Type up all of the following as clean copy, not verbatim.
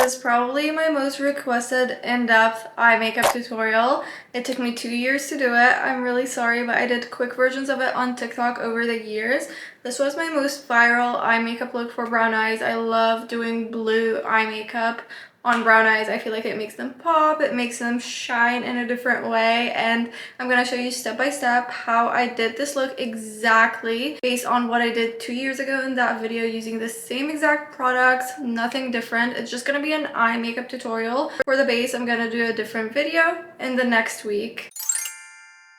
is probably my most requested in-depth eye makeup tutorial. It took me 2 years to do it. I'm really sorry, but I did quick versions of it on TikTok over the years. This was my most viral eye makeup look for brown eyes. I love doing blue eye makeup on brown eyes. I feel like it makes them pop, it makes them shine in a different way, and I'm gonna show you step by step how I did this look exactly based on what I did 2 years ago in that video using the same exact products, nothing different. It's just gonna be an eye makeup tutorial. For the base, I'm gonna do a different video in the next week.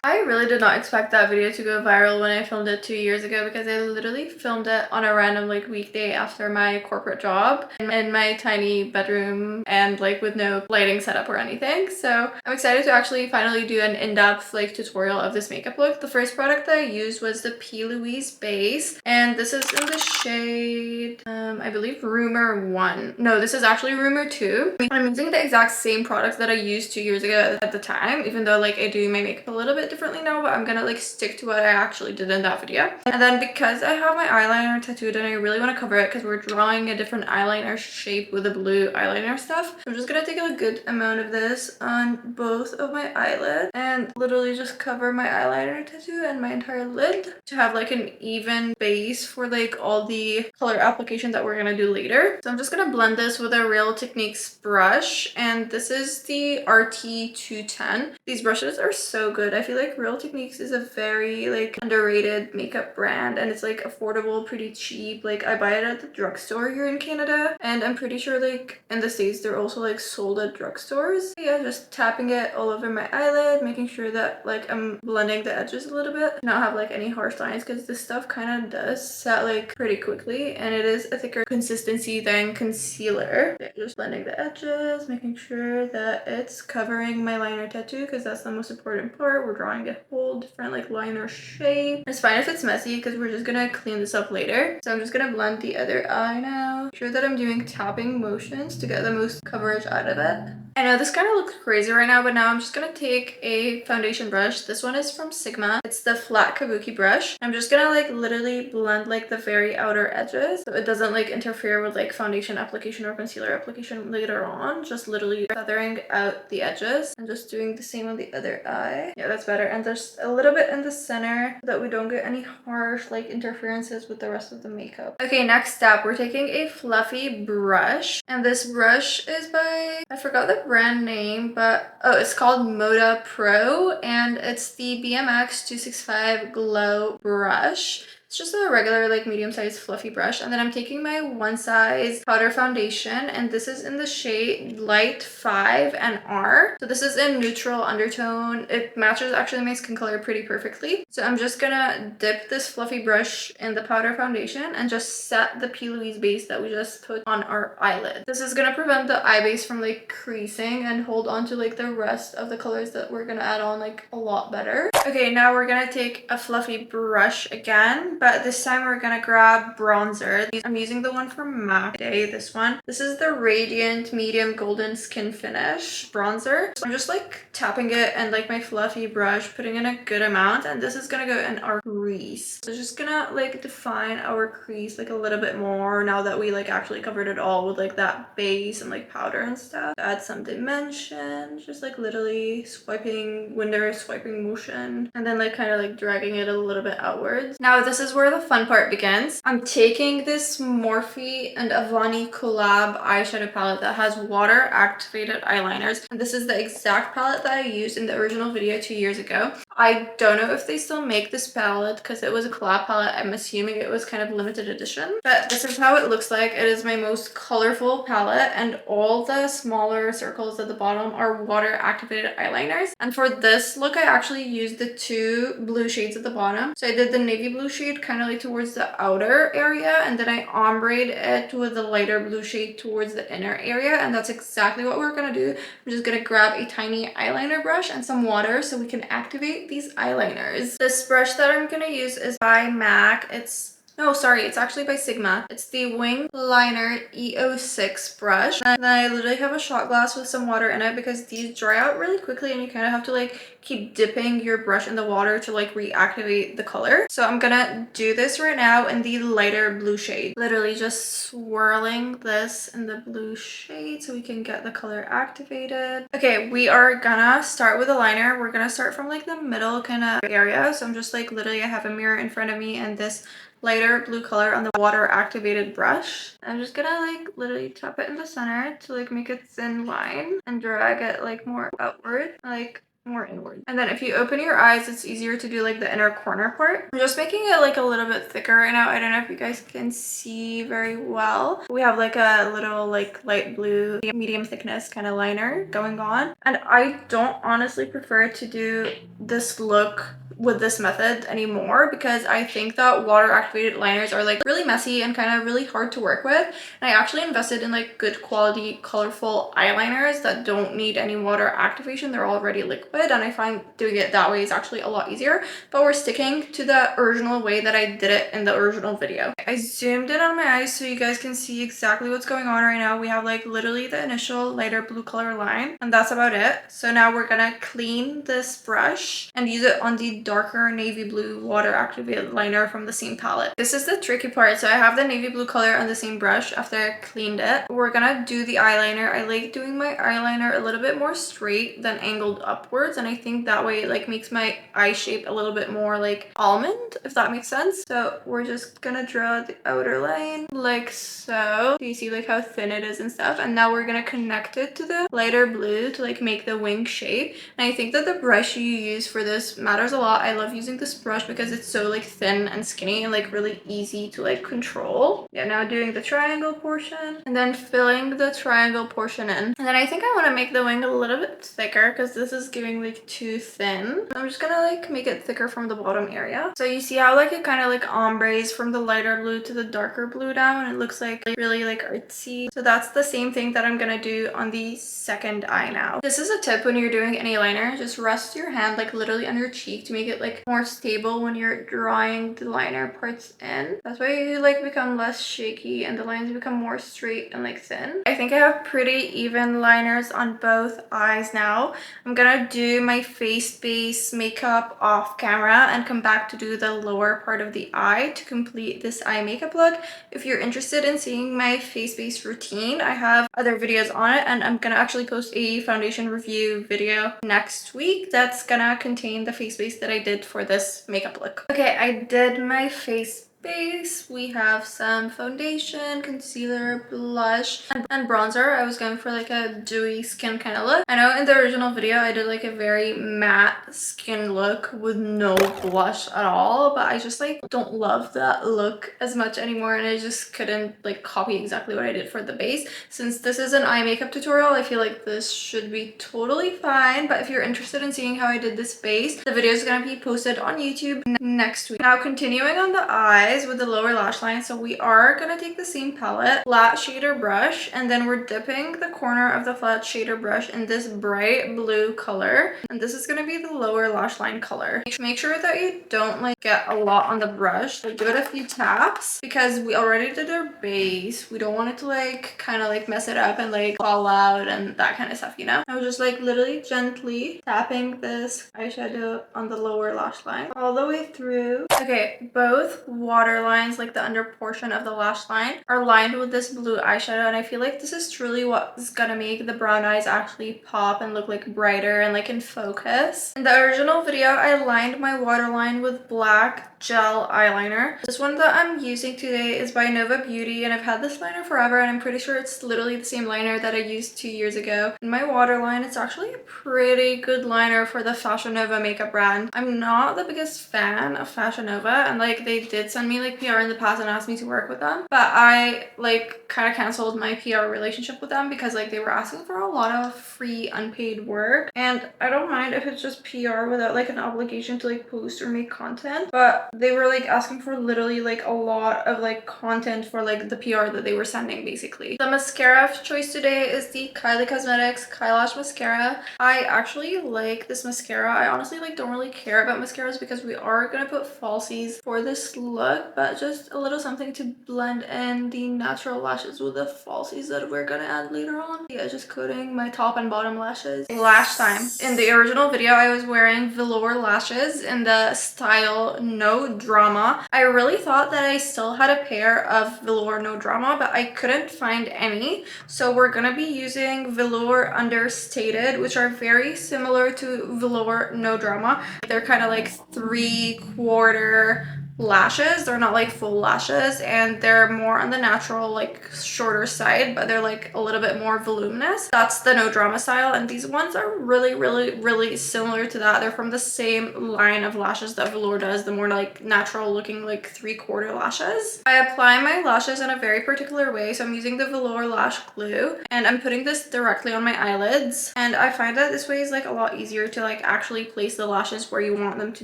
I really did not expect that video to go viral when I filmed it 2 years ago because I literally filmed it on a random weekday after my corporate job in my tiny bedroom and with no lighting setup or anything. So I'm excited to actually finally do an in-depth tutorial of this makeup look. The first product that I used was the P. Louise base, and this is in the shade I believe Rumor 1. No, this is actually Rumor 2. I'm using the exact same products that I used 2 years ago at the time, even though I do my makeup a little bit differently now, but I'm gonna stick to what I actually did in that video. And then because I have my eyeliner tattooed and I really want to cover it because we're drawing a different eyeliner shape with the blue eyeliner stuff, I'm just gonna take a good amount of this on both of my eyelids and literally just cover my eyeliner tattoo and my entire lid to have an even base for all the color application that we're gonna do later. So I'm just gonna blend this with a Real Techniques brush, and this is the RT210. These brushes are so good. I feel like Real Techniques is a very underrated makeup brand, and it's affordable, pretty cheap. I buy it at the drugstore here in Canada, and I'm pretty sure in the States they're also sold at drugstores. Yeah, just tapping it all over my eyelid, making sure that I'm blending the edges a little bit, not have any harsh lines, because this stuff kind of does set pretty quickly, and it is a thicker consistency than concealer. Okay, just blending the edges, making sure that it's covering my liner tattoo, because that's the most important part. We're drawing a whole different liner shape. It's fine if it's messy because we're just gonna clean this up later. So I'm just gonna blend the other eye now. Make sure that I'm doing tapping motions to get the most coverage out of it. I know this kind of looks crazy right now, but now I'm just gonna take a foundation brush. This one is from Sigma. It's the flat kabuki brush. I'm just gonna literally blend the very outer edges so it doesn't interfere with foundation application or concealer application later on. Just literally feathering out the edges and just doing the same on the other eye. Yeah, that's better. And there's a little bit in the center so that we don't get any harsh interferences with the rest of the makeup. Okay, next step, we're taking a fluffy brush, and this brush is by, I forgot the brand name, but oh, it's called Moda Pro, and it's the BMX 265 Glow brush. It's just a regular medium-sized fluffy brush, and then I'm taking my one size powder foundation, and this is in the shade Light 5 and R. So this is in neutral undertone. It matches actually my skin color pretty perfectly. So I'm just gonna dip this fluffy brush in the powder foundation and just set the P. Louise base that we just put on our eyelid. This is gonna prevent the eye base from creasing and hold on to the rest of the colors that we're gonna add on a lot better. Okay, now we're gonna take a fluffy brush again, but this time we're gonna grab bronzer. I'm using the one from MAC today, this one. This is the Radiant Medium Golden Skin Finish bronzer. So I'm just tapping it and my fluffy brush, putting in a good amount, and this is gonna go in our crease. So just gonna define our crease a little bit more now that we actually covered it all with that base and powder and stuff. Add some dimension, just literally swiping, swiping motion, and then kind of dragging it a little bit outwards. Now this is where the fun part begins. I'm taking this Morphe and Avani collab eyeshadow palette that has water activated eyeliners, and this is the exact palette that I used in the original video 2 years ago. I don't know if they still make this palette because it was a collab palette. I'm assuming it was kind of limited edition, but this is how it looks like. It is my most colorful palette, and all the smaller circles at the bottom are water activated eyeliners. And for this look, I actually used the two blue shades at the bottom. So I did the navy blue shade kind of towards the outer area, and then I ombre it with the lighter blue shade towards the inner area, and that's exactly what we're gonna do. I'm just gonna grab a tiny eyeliner brush and some water so we can activate these eyeliners. This brush that I'm gonna use is by MAC. It's No, sorry, it's actually by Sigma. It's the Wing Liner E06 brush. And then I literally have a shot glass with some water in it because these dry out really quickly and you kind of have to like keep dipping your brush in the water to like reactivate the color. So I'm gonna do this right now in the lighter blue shade. Literally just swirling this in the blue shade so we can get the color activated. Okay, we are gonna start with a liner. We're gonna start from like the middle kind of area. So I'm just like literally I have a mirror in front of me and this lighter blue color on the water activated brush. I'm just gonna like literally tap it in the center to like make a thin line and drag it like more outward, like more inward. And then if you open your eyes, it's easier to do like the inner corner part. I'm just making it like a little bit thicker right now. I don't know if you guys can see very well. We have like a little like light blue medium thickness kind of liner going on. And I don't honestly prefer to do this look with this method anymore because I think that water activated liners are like really messy and kind of really hard to work with. And I actually invested in like good quality colorful eyeliners that don't need any water activation. They're already liquid and I find doing it that way is actually a lot easier, but we're sticking to the original way that I did it in the original video. I zoomed in on my eyes so you guys can see exactly what's going on right now. We have like literally the initial lighter blue color line and that's about it. So now we're gonna clean this brush and use it on the darker navy blue water activated liner from the same palette. This is the tricky part. So I have the navy blue color on the same brush after I cleaned it. We're gonna do the eyeliner. I like doing my eyeliner a little bit more straight than angled upwards, and I think that way it like makes my eye shape a little bit more like almond, if that makes sense. So we're just gonna draw the outer line like so. Do you see like how thin it is and stuff? And now we're gonna connect it to the lighter blue to like make the wing shape. And I think that the brush you use for this matters a lot. I love using this brush because it's so like thin and skinny and like really easy to like control. Yeah, now doing the triangle portion and then filling the triangle portion in. And then I think I want to make the wing a little bit thicker because this is giving like too thin. I'm just gonna like make it thicker from the bottom area. So you see how like it kind of like ombres from the lighter blue to the darker blue down, and it looks like really like artsy. So that's the same thing that I'm gonna do on the second eye now. This is a tip when you're doing any liner. Just rest your hand like literally on your cheek to make it like more stable when you're drawing the liner parts in. That's why you like become less shaky and the lines become more straight and like thin. I think I have pretty even liners on both eyes now. I'm gonna do my face base makeup off camera and come back to do the lower part of the eye to complete this eye makeup look. If you're interested in seeing my face base routine, I have other videos on it, and I'm gonna actually post a foundation review video next week that's gonna contain the face base that I did for this makeup look. Okay, I did my face base. We have some foundation, concealer, blush, and bronzer. I was going for like a dewy skin kind of look. I know in the original video I did like a very matte skin look with no blush at all, but I just like don't love that look as much anymore, and I just couldn't like copy exactly what I did for the base. Since this is an eye makeup tutorial, I feel like this should be totally fine, but if you're interested in seeing how I did this base, the video is gonna be posted on YouTube next week. Now continuing on the eyes with the lower lash line, so we are gonna take the same palette, flat shader brush, and then we're dipping the corner of the flat shader brush in this bright blue color, and this is gonna be the lower lash line color. Make sure that you don't like get a lot on the brush, like give it a few taps because we already did our base. We don't want it to like kind of like mess it up and like fall out and that kind of stuff, you know. I was just like literally gently tapping this eyeshadow on the lower lash line all the way through. Okay, both water lines, like the under portion of the lash line, are lined with this blue eyeshadow, and I feel like this is truly what's gonna make the brown eyes actually pop and look like brighter and like in focus. In the original video, I lined my waterline with black gel eyeliner. This one that I'm using today is by Nova Beauty, and I've had this liner forever, and I'm pretty sure it's literally the same liner that I used 2 years ago. In my waterline, it's actually a pretty good liner for the Fashion Nova makeup brand. I'm not the biggest fan of Fashion Nova, and like they did send me like PR in the past and asked me to work with them, but I like kind of canceled my PR relationship with them because like they were asking for a lot of free unpaid work, and I don't mind if it's just PR without like an obligation to like post or make content, but but they were like asking for literally like a lot of like content for like the PR that they were sending basically. The mascara of choice today is the Kylie Cosmetics Kylash Mascara. I actually like this mascara. I honestly like don't really care about mascaras because we are gonna put falsies for this look, but just a little something to blend in the natural lashes with the falsies that we're gonna add later on. Yeah, just coating my top and bottom lashes. Lash time. In the original video, I was wearing velour lashes in the style No Drama. I really thought that I still had a pair of velour No Drama, but I couldn't find any. So we're gonna be using velour Understated, which are very similar to velour No Drama. They're kind of like 3/4 lashes. They're not like full lashes, and they're more on the natural, like shorter side, but they're like a little bit more voluminous. That's the No Drama style, and these ones are really similar to that. They're from the same line of lashes that velour does, the more like natural looking like 3/4 lashes. I apply my lashes in a very particular way, so I'm using the velour lash glue, and I'm putting this directly on my eyelids, and I find that this way is like a lot easier to like actually place the lashes where you want them to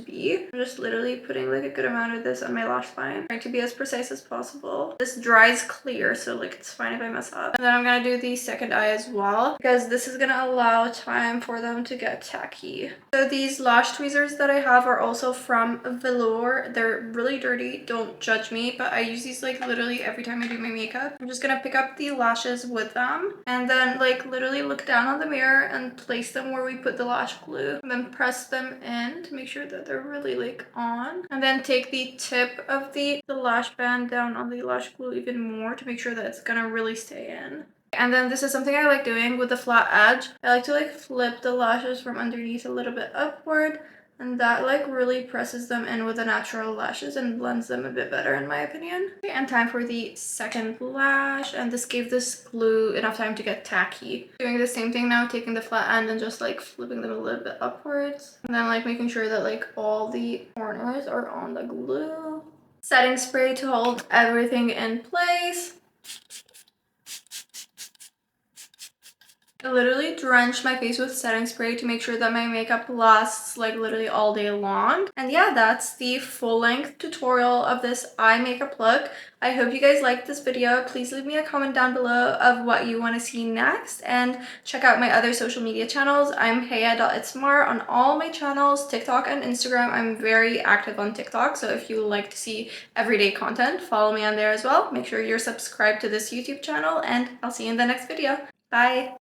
be. I'm just literally putting like a good amount of this on my lash line, trying to be as precise as possible. This dries clear, so like it's fine if I mess up. And then I'm gonna do the second eye as well, because this is gonna allow time for them to get tacky. So these lash tweezers that I have are also from velour. They're really dirty, don't judge me, but I use these like literally every time I do my makeup. I'm just gonna pick up the lashes with them and then like literally look down on the mirror and place them where we put the lash glue, and then press them in to make sure that they're really like on, and then take the tip of the lash band down on the lash glue even more to make sure that it's gonna really stay in. And then this is something I like doing with the flat edge. I like to like flip the lashes from underneath a little bit upward, and that like really presses them in with the natural lashes and blends them a bit better in my opinion. Okay, and time for the second lash, and this gave this glue enough time to get tacky. Doing the same thing now, taking the flat end and just like flipping them a little bit upwards, and then like making sure that like all the corners are on the glue. Setting spray to hold everything in place. I literally drenched my face with setting spray to make sure that my makeup lasts like literally all day long. And yeah, that's the full-length tutorial of this eye makeup look. I hope you guys liked this video. Please leave me a comment down below of what you want to see next, and check out my other social media channels. I'm heya.itsmar on all my channels, TikTok and Instagram. I'm very active on TikTok, so if you like to see everyday content, follow me on there as well. Make sure you're subscribed to this YouTube channel, and I'll see you in the next video. Bye!